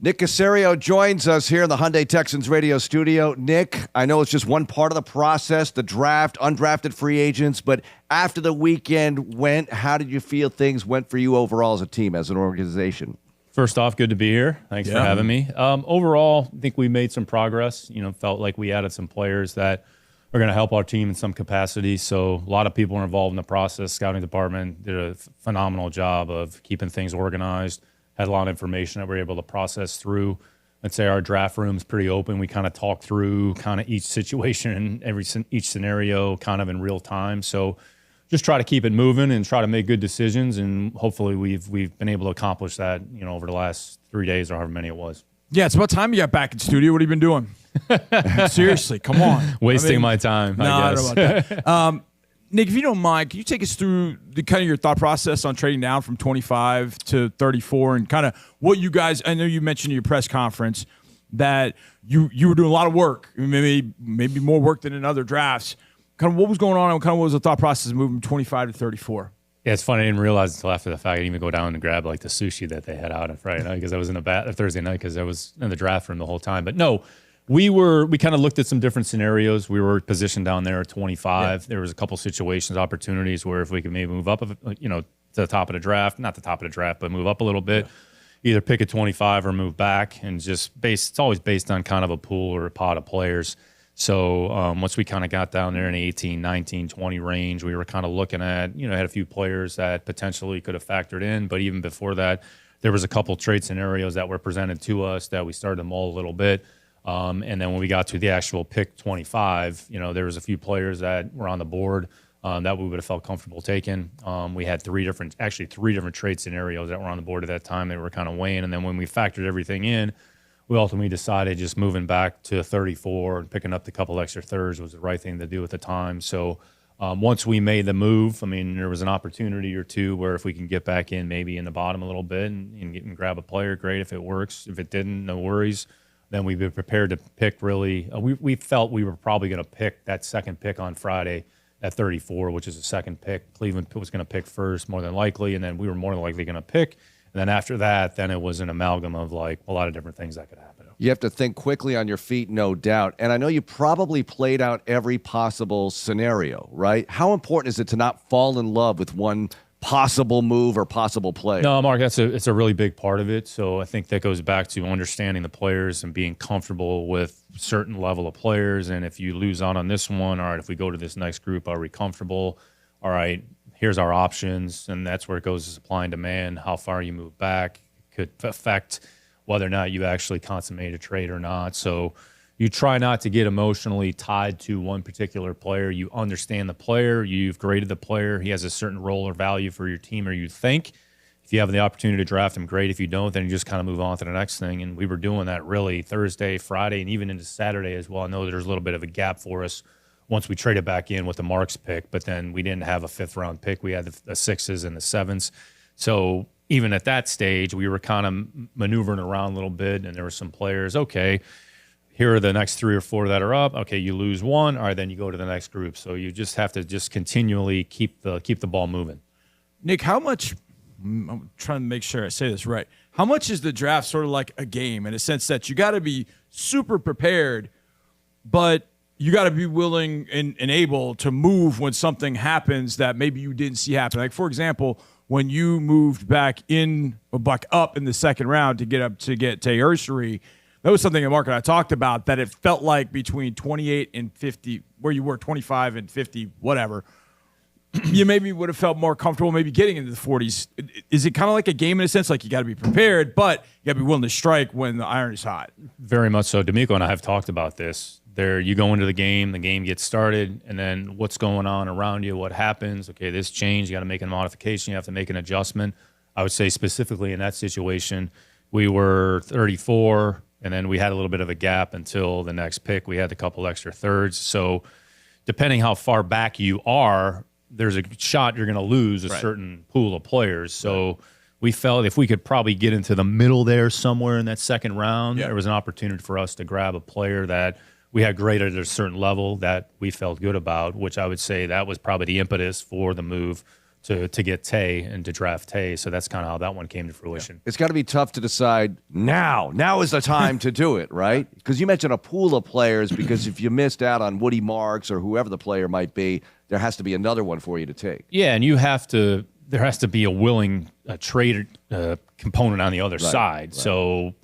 Nick Caserio joins us here in the Hyundai Texans radio studio. Nick, I know it's just one part of the process, the draft, undrafted free agents, but after the weekend went, how did you feel things went for you overall as a team, as an organization? First off, good to be here. Thanks for having me. Overall, I think we made some progress. Felt like we added some players that are going to help our team in some capacity. So a lot of people were involved in the process. Scouting department did a phenomenal job of keeping things organized. Had a lot of information that we were able to process through. I'd say our draft room's pretty open. We kind of talk through kind of each situation and each scenario kind of in real time. So just try to keep it moving and try to make good decisions. And hopefully we've been able to accomplish that, over the last 3 days or however many it was. Yeah, it's about time you got back in studio. What have you been doing? Seriously, come on. Wasting my time, I guess. I don't know about that. Nick, if you don't mind, can you take us through the kind of your thought process on trading down from 25 to 34 and kind of what you guys – I know you mentioned in your press conference that you were doing a lot of work, maybe more work than in other drafts. Kind of what was going on and kind of what was the thought process of moving 25 to 34? Yeah, it's funny. I didn't realize until after the fact I didn't even go down and grab like the sushi that they had out on Friday night because I was in Thursday night because I was in the draft room the whole time. But no, we kind of looked at some different scenarios. We were positioned down there at 25. Yeah. There was a couple situations, opportunities where if we could maybe move up, to the top of the draft, not the top of the draft, but move up a little bit, either pick at 25 or move back, and it's always based on kind of a pool or a pot of players. So once we kind of got down there in the 18, 19, 20 range, we were kind of looking at, had a few players that potentially could have factored in. But even before that, there was a couple trade scenarios that were presented to us that we started to mull a little bit. And then when we got to the actual pick 25, there was a few players that were on the board that we would have felt comfortable taking. We had three different trade scenarios that were on the board at that time. They were kind of weighing. And then when we factored everything in, we ultimately decided just moving back to 34 and picking up the couple extra thirds was the right thing to do at the time. So once we made the move, there was an opportunity or two where if we can get back in maybe in the bottom a little bit and grab a player, great. If it works. If it didn't, no worries. Then we'd be prepared to pick really. We felt we were probably going to pick that second pick on Friday at 34, which is the second pick. Cleveland was going to pick first more than likely, and then we were more than likely going to pick. And then after that, then it was an amalgam of like a lot of different things that could happen. You have to think quickly on your feet, no doubt. And I know you probably played out every possible scenario, right? How important is it to not fall in love with one possible move or possible play? No, Mark, it's a really big part of it. So I think that goes back to understanding the players and being comfortable with a certain level of players. And if you lose out on this one, all right, if we go to this next group, are we comfortable? All right, here's our options. And that's where it goes to supply and demand. How far you move back could affect whether or not you actually consummate a trade or not. So you try not to get emotionally tied to one particular player. You understand the player. You've graded the player. He has a certain role or value for your team, or you think. If you have the opportunity to draft him, great. If you don't, then you just kind of move on to the next thing. And we were doing that really Thursday, Friday, and even into Saturday as well. I know there's a little bit of a gap for us once we traded back in with the Marks pick, but then we didn't have a fifth-round pick. We had the sixes and the sevens. So even at that stage, we were kind of maneuvering around a little bit, and there were some players, okay, here are the next 3 or 4 that are up. Okay, you lose one. All right, then you go to the next group. So you just have to just continually keep the ball moving. Nick, how much – I'm trying to make sure I say this right. How much is the draft sort of like a game in a sense that you got to be super prepared, but you got to be willing and able to move when something happens that maybe you didn't see happen? Like, for example, when you moved back up in the second round to get Tay Ursary, that was something that Mark and I talked about, that it felt like between 28 and 50, where you were 25 and 50, whatever, you maybe would have felt more comfortable maybe getting into the 40s. Is it kind of like a game in a sense, like you got to be prepared, but you got to be willing to strike when the iron is hot? Very much so. D'Amico and I have talked about this. You go into the game gets started, and then what's going on around you, what happens, okay, this changed, you got to make a modification, you have to make an adjustment. I would say specifically in that situation, we were 34, and then we had a little bit of a gap until the next pick. We had a couple extra thirds. So depending how far back you are, there's a shot you're going to lose a certain pool of players. So we felt if we could probably get into the middle there somewhere in that second round, there was an opportunity for us to grab a player that we had graded at a certain level that we felt good about, which I would say that was probably the impetus for the move to get Tay and to draft Tay. So that's kind of how that one came to fruition. It's got to be tough to decide now. Now is the time to do it, right? Because you mentioned a pool of players, because if you missed out on Woody Marks or whoever the player might be, there has to be another one for you to take. Yeah, and there has to be a willing trade component on the other side. Right. So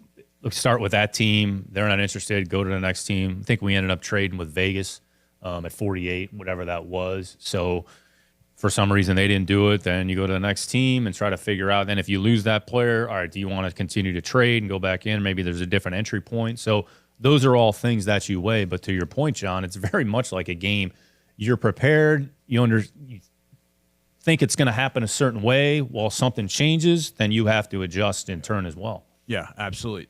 let's start with that team. They're not interested. Go to the next team. I think we ended up trading with Vegas at 48, whatever that was. So for some reason they didn't do it. Then you go to the next team and try to figure out. Then if you lose that player, all right, do you want to continue to trade and go back in? Maybe there's a different entry point. So those are all things that you weigh. But to your point, John, it's very much like a game. You're prepared. You think it's going to happen a certain way. While something changes, then you have to adjust in turn as well. Yeah, absolutely.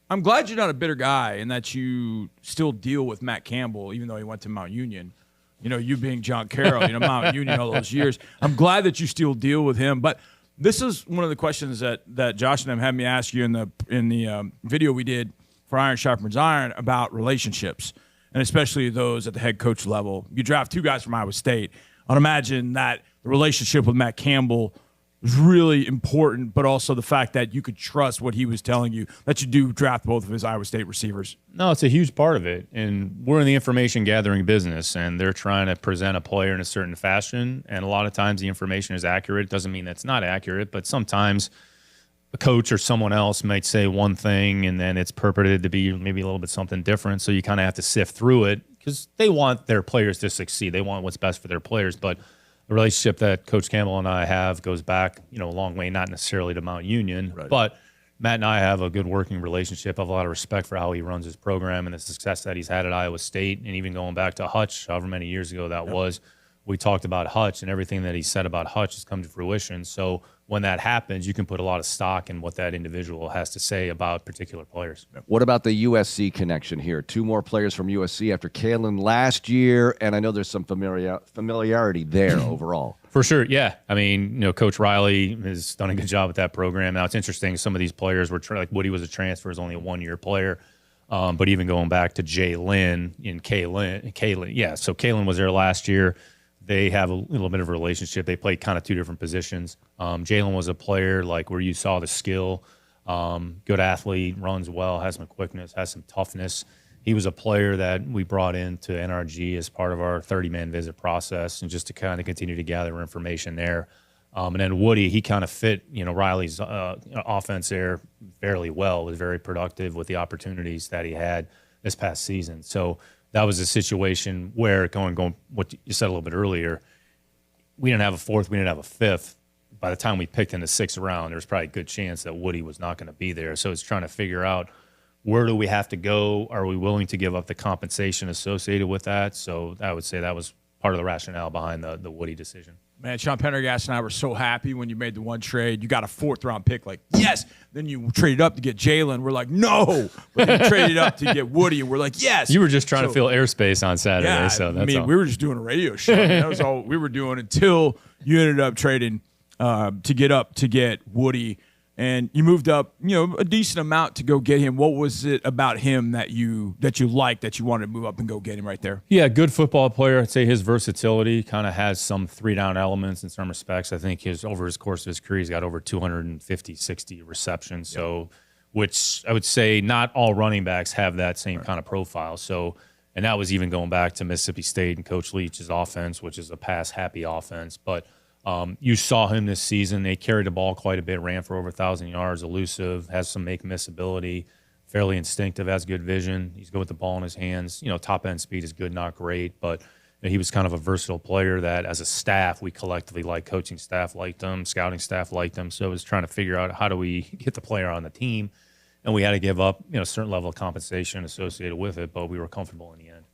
I'm glad you're not a bitter guy and that you still deal with Matt Campbell, even though he went to Mount Union. You know, you being John Carroll, Mount Union all those years. I'm glad that you still deal with him. But this is one of the questions that Josh and them had me ask you in the video we did for Iron Sharpens Iron about relationships, and especially those at the head coach level. You draft two guys from Iowa State. I'd imagine that the relationship with Matt Campbell was really important, but also the fact that you could trust what he was telling you, that you do draft both of his Iowa State receivers. No, it's a huge part of it. And we're in the information gathering business, and they're trying to present a player in a certain fashion. And a lot of times the information is accurate. It doesn't mean that's not accurate, but sometimes a coach or someone else might say one thing, and then it's purported to be maybe a little bit something different. So you kind of have to sift through it because they want their players to succeed. They want what's best for their players. But the relationship that Coach Campbell and I have goes back, a long way, not necessarily to Mount Union, right, but Matt and I have a good working relationship. I have a lot of respect for how he runs his program and the success that he's had at Iowa State, and even going back to Hutch, however many years ago that was. We talked about Hutch, and everything that he said about Hutch has come to fruition. So when that happens, you can put a lot of stock in what that individual has to say about particular players. What about the USC connection here? Two more players from USC after Kalen last year, and I know there's some familiarity there overall. For sure, yeah. I mean, Coach Riley has done a good job with that program. Now, it's interesting. Some of these players were like Woody was a transfer, is only a one-year player. But even going back to Jay Lynn and Kalen, yeah. So Kalen was there last year. They have a little bit of a relationship. They play kind of two different positions. Jalen was a player like where you saw the skill, good athlete, runs well, has some quickness, has some toughness. He was a player that we brought into NRG as part of our 30-man visit process, and just to kind of continue to gather information there. And then Woody, he kind of fit, Riley's offense there fairly well, was very productive with the opportunities that he had this past season. So that was a situation where going what you said a little bit earlier, we didn't have a fourth, we didn't have a fifth. By the time we picked in the sixth round, there was probably a good chance that Woody was not going to be there. So it's trying to figure out, where do we have to go? Are we willing to give up the compensation associated with that? So I would say that was part of the rationale behind the Woody decision. Man, Sean Pendergast and I were so happy when you made the one trade. You got a fourth-round pick, like, yes. Then you traded up to get Jalen. We're like, no. But you traded up to get Woody, and we're like, yes. You were just trying to fill airspace on Saturday. Yeah, so that's all. We were just doing a radio show. That was all we were doing until you ended up trading to get Woody. And you moved up, a decent amount to go get him. What was it about him that you liked, that you wanted to move up and go get him right there? Yeah, good football player. I'd say his versatility kind of has some three-down elements in some respects. I think over his course of his career, he's got over 250, 60 receptions. So, which I would say not all running backs have that same kind of profile. So, and that was even going back to Mississippi State and Coach Leach's offense, which is a pass-happy offense. But you saw him this season. They carried the ball quite a bit, ran for over 1,000 yards, elusive, has some make-miss ability, fairly instinctive, has good vision. He's good with the ball in his hands. Top-end speed is good, not great, but he was kind of a versatile player that as a staff, we collectively liked. Coaching staff liked him, scouting staff liked him. So it was trying to figure out how do we get the player on the team, and we had to give up a certain level of compensation associated with it, but we were comfortable in the end.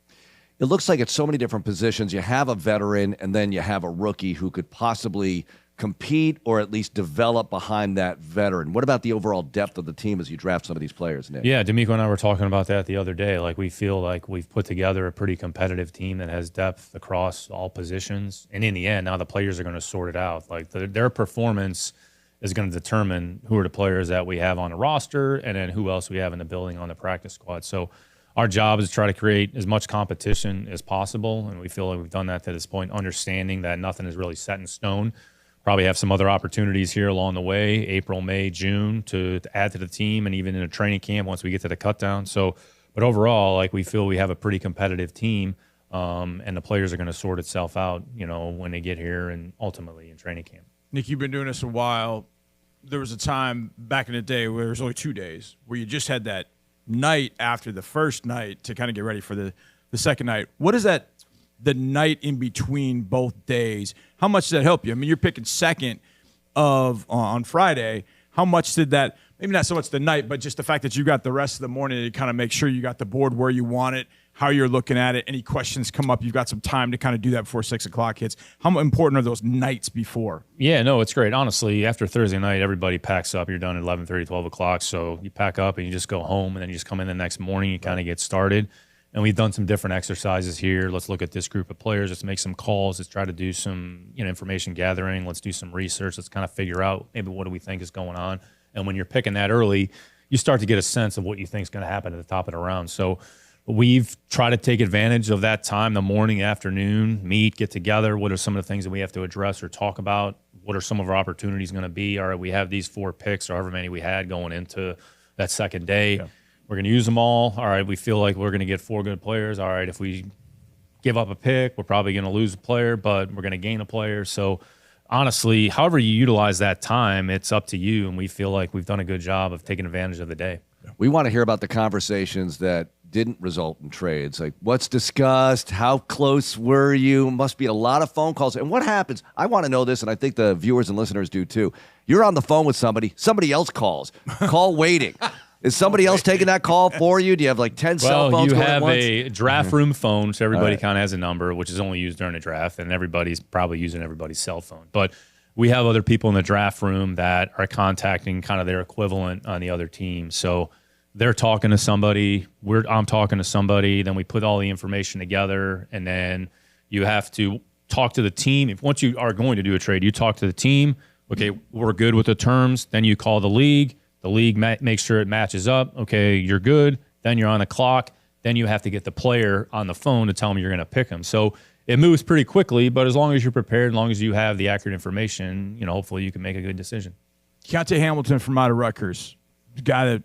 It looks like it's so many different positions. You have a veteran, and then you have a rookie who could possibly compete or at least develop behind that veteran. What about the overall depth of the team as you draft some of these players, Nick? Yeah, D'Amico and I were talking about that the other day. Like, we feel like we've put together a pretty competitive team that has depth across all positions. And in the end, now the players are going to sort it out. Like, their performance is going to determine who are the players that we have on the roster and then who else we have in the building on the practice squad. So our job is to try to create as much competition as possible, and we feel like we've done that to this point, understanding that nothing is really set in stone. Probably have some other opportunities here along the way, April, May, June, to add to the team, and even in a training camp once we get to the cut down. So, but overall, like, we feel we have a pretty competitive team, and the players are going to sort itself out, when they get here and ultimately in training camp. Nick, you've been doing this a while. There was a time back in the day where there was only 2 days where you just had that night after the first night to kind of get ready for the second night. What is that, the night in between both days, how much did that help you? I mean, you're picking second on Friday. How much did that, maybe not so much the night, but just the fact that you got the rest of the morning to kind of make sure you got the board where you want it, how you're looking at it, any questions come up, you've got some time to kind of do that before 6 o'clock hits. How important are those nights before? Yeah, no, it's great. Honestly, after Thursday night, everybody packs up. You're done at 11:30, 12 o'clock. So you pack up and you just go home, and then you just come in the next morning, you kind of get started. And we've done some different exercises here. Let's look at this group of players. Let's make some calls. Let's try to do some information gathering. Let's do some research. Let's kind of figure out maybe what do we think is going on. And when you're picking that early, you start to get a sense of what you think is going to happen at the top of the round. So we've tried to take advantage of that time, the morning, afternoon, meet, get together. What are some of the things that we have to address or talk about? What are some of our opportunities going to be? All right, we have these 4 picks, or however many we had going into that second day. Yeah. We're going to use them all. All right, we feel like we're going to get 4 good players. All right, if we give up a pick, we're probably going to lose a player, but we're going to gain a player. So honestly, however you utilize that time, it's up to you, and we feel like we've done a good job of taking advantage of the day. We want to hear about the conversations that didn't result in trades. Like, what's discussed? How close were you? Must be a lot of phone calls. And what happens? I want to know this, and I think the viewers and listeners do too. You're on the phone with somebody else calls. Call waiting. Is somebody else taking that call for you? Do you have like 10 cell phones going at once? Well, you have a draft room phone, so everybody kind of has a number, which is only used during a draft, and everybody's probably using everybody's cell phone. But we have other people in the draft room that are contacting kind of their equivalent on the other team. So they're talking to somebody, I'm talking to somebody, then we put all the information together, and then you have to talk to the team. Once you are going to do a trade, you talk to the team. Okay, we're good with the terms. Then you call the league. The league makes sure it matches up. Okay, you're good. Then you're on the clock. Then you have to get the player on the phone to tell them you're going to pick them. So it moves pretty quickly, but as long as you're prepared, as long as you have the accurate information, hopefully you can make a good decision. Keontae Hamilton from out of Rutgers, the guy that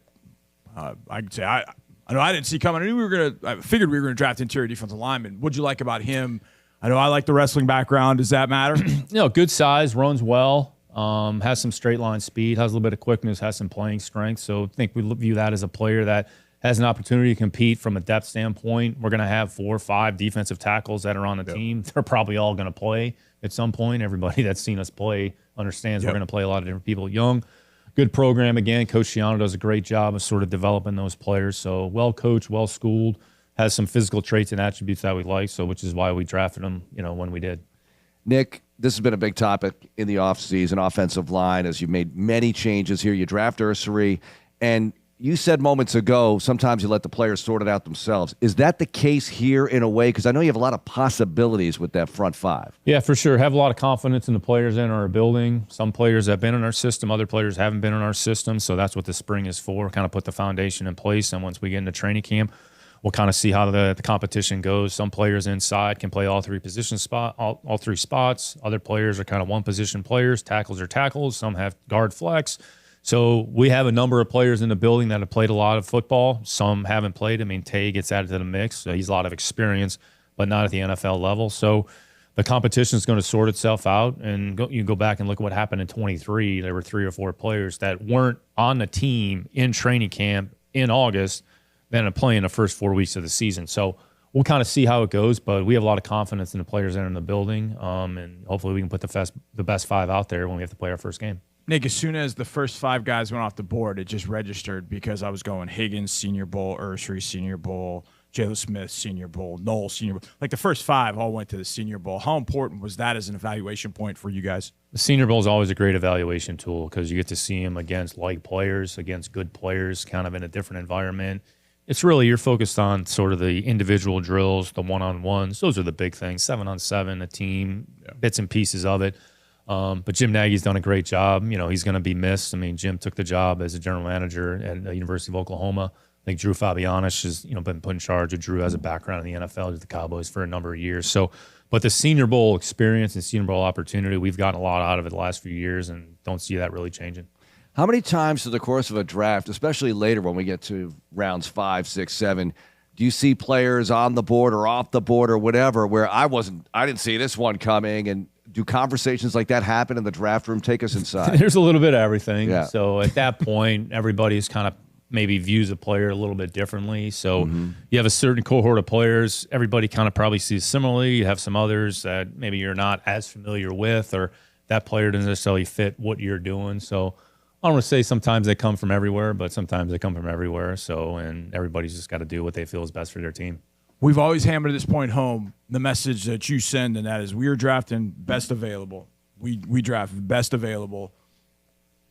I could say I know I didn't see coming. I figured we were going to draft interior defensive lineman. What'd you like about him? I know I like the wrestling background. Does that matter? Good size, runs well. Has some straight line speed, has a little bit of quickness, has some playing strength. So I think we view that as a player that has an opportunity to compete from a depth standpoint. We're going to have 4 or 5 defensive tackles that are on the team. They're probably all going to play at some point. Everybody that's seen us play understands we're going to play a lot of different people. Young, good program again. Coach Shiano does a great job of sort of developing those players. So well coached, well schooled, has some physical traits and attributes that we like. So which is why we drafted him, when we did. Nick, this has been a big topic in the offseason, offensive line, as you've made many changes here. You draft Ursary, and you said moments ago, sometimes you let the players sort it out themselves. Is that the case here in a way? Because I know you have a lot of possibilities with that front 5. Yeah, for sure. Have a lot of confidence in the players in our building. Some players have been in our system. Other players haven't been in our system. So that's what the spring is for, kind of put the foundation in place. And once we get into training camp, we'll kind of see how the competition goes. Some players inside can play all 3 all 3 spots. Other players are kind of one-position players. Tackles are tackles. Some have guard flex. So we have a number of players in the building that have played a lot of football. Some haven't played. I mean, Tay gets added to the mix. So he's a lot of experience, but not at the NFL level. So the competition is going to sort itself out. And you go back and look at what happened in 23. There were 3 or 4 players that weren't on the team in training camp in August than to play in the first 4 weeks of the season. So we'll kind of see how it goes, but we have a lot of confidence in the players that are in the building, and hopefully we can put the best 5 out there when we have to play our first game. Nick, as soon as the first 5 guys went off the board, it just registered because I was going Higgins, Senior Bowl, Ursary, Senior Bowl, Jalen Smith, Senior Bowl, Knoll, Senior Bowl. Like the first 5 all went to the Senior Bowl. How important was that as an evaluation point for you guys? The Senior Bowl is always a great evaluation tool because you get to see them against like players, against good players, kind of in a different environment. It's really, you're focused on sort of the individual drills, the one-on-ones. Those are the big things, 7-on-7, a team, bits and pieces of it. But Jim Nagy's done a great job. He's going to be missed. I mean, Jim took the job as a general manager at the University of Oklahoma. I think Drew Fabianish has, been put in charge. Drew has a background in the NFL with the Cowboys for a number of years. So, but the Senior Bowl experience and Senior Bowl opportunity, we've gotten a lot out of it the last few years, and don't see that really changing. How many times through the course of a draft, especially later when we get to rounds 5, 6, 7, do you see players on the board or off the board or whatever where I didn't see this one coming? And do conversations like that happen in the draft room? Take us inside. There's a little bit of everything. Yeah. So at that point, everybody's kind of maybe views a player a little bit differently. So you have a certain cohort of players, everybody kind of probably sees similarly. You have some others that maybe you're not as familiar with, or that player doesn't necessarily fit what you're doing. So I don't want to say sometimes they come from everywhere, but sometimes they come from everywhere. So, and everybody's just got to do what they feel is best for their team. We've always hammered this point home, the message that you send, and that is we are drafting best available. We draft best available.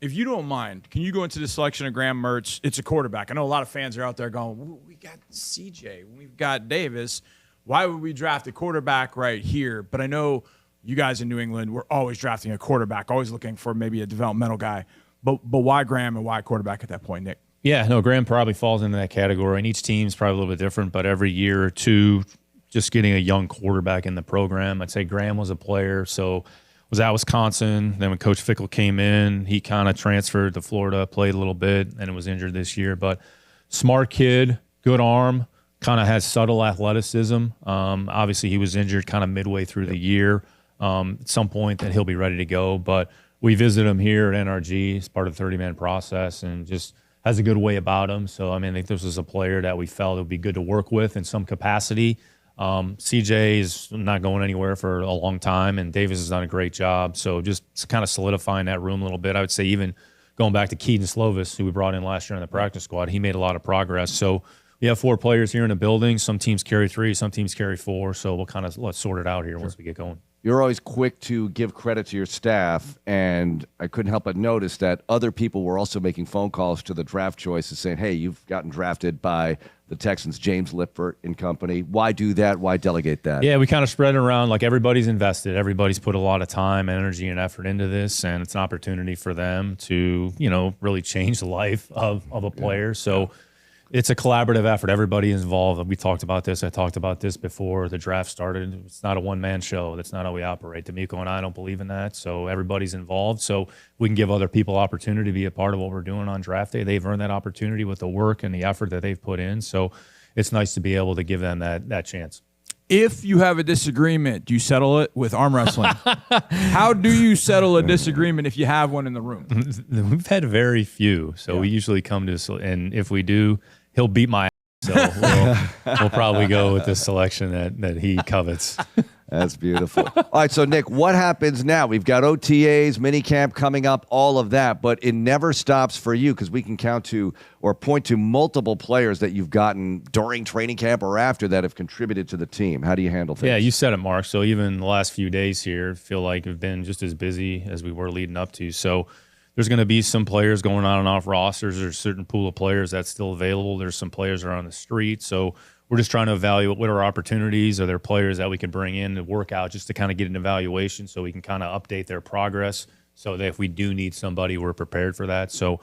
If you don't mind, can you go into the selection of Graham Mertz? It's a quarterback. I know a lot of fans are out there going, we got CJ, we've got Davis. Why would we draft a quarterback right here? But I know you guys in New England, we're always drafting a quarterback, always looking for maybe a developmental guy. But why Graham and why quarterback at that point, Nick? Yeah, no, Graham probably falls into that category, and each team's probably a little bit different, but every year or two, just getting a young quarterback in the program. I'd say Graham was a player, so was at Wisconsin. Then when Coach Fickell came in, he kind of transferred to Florida, played a little bit, and was injured this year. But smart kid, good arm, kind of has subtle athleticism. Obviously, he was injured kind of midway through the year. At some point, that he'll be ready to go. But we visit him here at NRG as part of the 30-man process, and just has a good way about him. So, I mean, I think this was a player that we felt would be good to work with in some capacity. CJ is not going anywhere for a long time, and Davis has done a great job. So just kind of solidifying that room a little bit. I would say even going back to Keaton Slovis, who we brought in last year in the practice squad, he made a lot of progress. So we have 4 players here in the building. Some teams carry 3, some teams carry 4. So we'll kind of let's sort it out here once we get going. You're always quick to give credit to your staff, and I couldn't help but notice that other people were also making phone calls to the draft choices saying, hey, you've gotten drafted by the Texans, James Lippert and company. Why do that? Why delegate that? Yeah, we kind of spread it around. Like, everybody's invested. Everybody's put a lot of time, energy, and effort into this, and it's an opportunity for them to, really change the life of a player. So it's a collaborative effort. Everybody is involved. We talked about this. I talked about this before the draft started. It's not a one-man show. That's not how we operate. D'Amico and I don't believe in that. So everybody's involved. So we can give other people opportunity to be a part of what we're doing on draft day. They've earned that opportunity with the work and the effort that they've put in. So it's nice to be able to give them that chance. If you have a disagreement, do you settle it with arm wrestling? How do you settle a disagreement if you have one in the room? We've had very few. So we usually come to, and if we do, he'll beat my ass. So we'll probably go with the selection that he covets. That's beautiful. All right, so Nick, what happens now? We've got OTAs, minicamp coming up, all of that, but it never stops for you because we can count to or point to multiple players that you've gotten during training camp or after that have contributed to the team. How do you handle things? Yeah, you said it, Mark. So even the last few days here feel like have been just as busy as we were leading up to. So there's going to be some players going on and off rosters. There's a certain pool of players that's still available. There's some players that are on the street. So we're just trying to evaluate what are our opportunities. Are there players that we can bring in to work out just to kind of get an evaluation so we can kind of update their progress so that if we do need somebody, we're prepared for that. So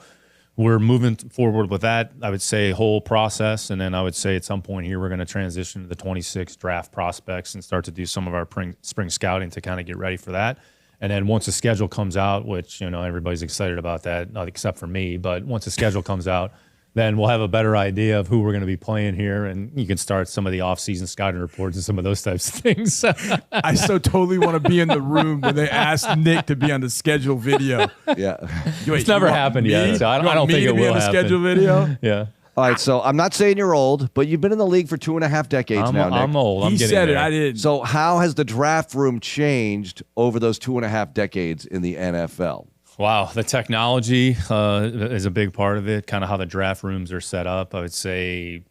we're moving forward with that, I would say, whole process. And then I would say at some point here, we're going to transition to the 26 draft prospects and start to do some of our spring scouting to kind of get ready for that. And then once the schedule comes out, which, everybody's excited about that, not except for me, but once the schedule comes out, then we'll have a better idea of who we're going to be playing here, and you can start some of the off-season scouting reports and some of those types of things. I so totally want to be in the room when they asked Nick to be on the schedule video. Yeah. Wait, it's never happened yet, so I don't think it will happen. Schedule video? Yeah. All right, so I'm not saying you're old, but you've been in the league for 2.5 decades now, Nick. I'm old. I'm He getting said there. it. I didn't. So how has the draft room changed over those 2.5 decades in the NFL? Wow, the technology is a big part of it, kind of how the draft rooms are set up. I would say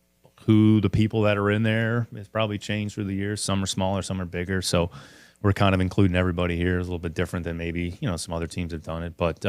who the people that are in there has probably changed through the years. Some are smaller, some are bigger. So we're kind of including everybody here. It's a little bit different than maybe, some other teams have done it. But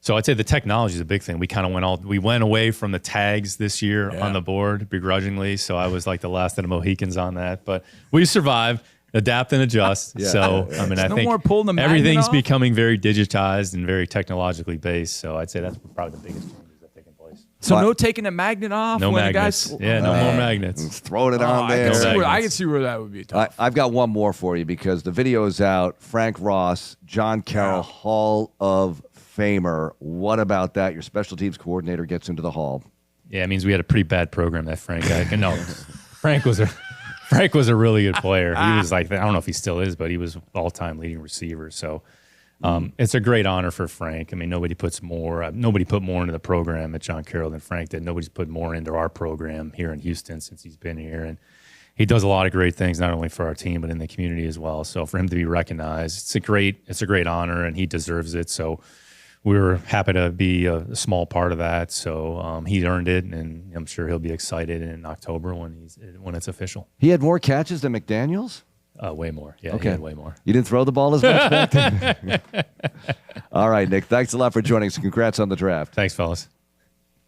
so I'd say the technology is a big thing. We went away from the tags this year on the board begrudgingly. So I was like the last of the Mohicans on that. But we survived. adapt and adjust. So, I mean, I no think more pulling the magnet everything's off? becoming very digitized and very technologically based. So I'd say that's probably the biggest changes that have taken place. So But- no taking a magnet off No when magnets. the guys. Yeah, no more magnets. Throwing it on I there. can, see No where, I magnets. can see where that would be tough. I've got one more for you because the video is out. Frank Ross, John Carroll, Hall of Famer. What about that? Your special teams coordinator gets into the Hall. Yeah, it means we had a pretty bad program that Frank had. No, Frank was a really good player. He was like, I don't know if he still is, but he was all-time leading receiver. So it's a great honor for Frank. I mean, nobody put more into the program that John Carroll than Frank did. Nobody's put more into our program here in Houston since he's been here. And he does a lot of great things, not only for our team, but in the community as well. So for him to be recognized, it's a great honor, and he deserves it. So we were happy to be a small part of that. So he earned it, and I'm sure he'll be excited in October when it's official. He had more catches than McDaniels? Way more. Yeah, Okay. he had way more. You didn't throw the ball as much back then? All right, Nick. Thanks a lot for joining us. Congrats on the draft. Thanks, fellas.